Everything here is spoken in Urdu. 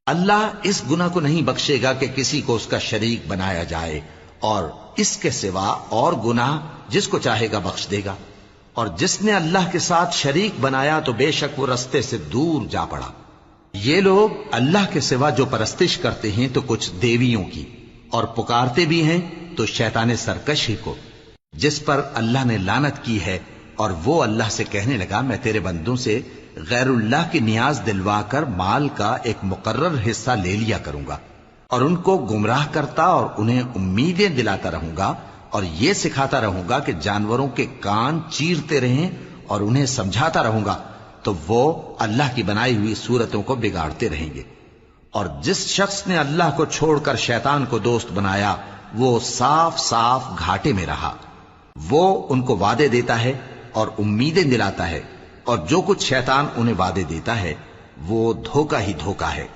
اللہ اس گناہ کو نہیں بخشے گا کہ کسی کو اس کا شریک بنایا جائے، اور اس کے سوا اور گناہ جس کو چاہے گا بخش دے گا، اور جس نے اللہ کے ساتھ شریک بنایا تو بے شک وہ رستے سے دور جا پڑا۔ یہ لوگ اللہ کے سوا جو پرستش کرتے ہیں تو کچھ دیویوں کی، اور پکارتے بھی ہیں تو شیطان سرکش ہی کو، جس پر اللہ نے لعنت کی ہے، اور وہ اللہ سے کہنے لگا میں تیرے بندوں سے غیر اللہ کی نیاز دلوا کر مال کا ایک مقرر حصہ لے لیا کروں گا، اور ان کو گمراہ کرتا اور انہیں امیدیں دلاتا رہوں گا، اور یہ سکھاتا رہوں گا کہ جانوروں کے کان چیرتے رہیں، اور انہیں سمجھاتا رہوں گا، تو وہ اللہ کی بنائی ہوئی صورتوں کو بگاڑتے رہیں گے۔ اور جس شخص نے اللہ کو چھوڑ کر شیطان کو دوست بنایا وہ صاف صاف گھاٹے میں رہا۔ وہ ان کو وعدے دیتا ہے اور امیدیں دلاتا ہے، اور جو کچھ شیطان انہیں وعدے دیتا ہے وہ دھوکہ ہی دھوکہ ہے۔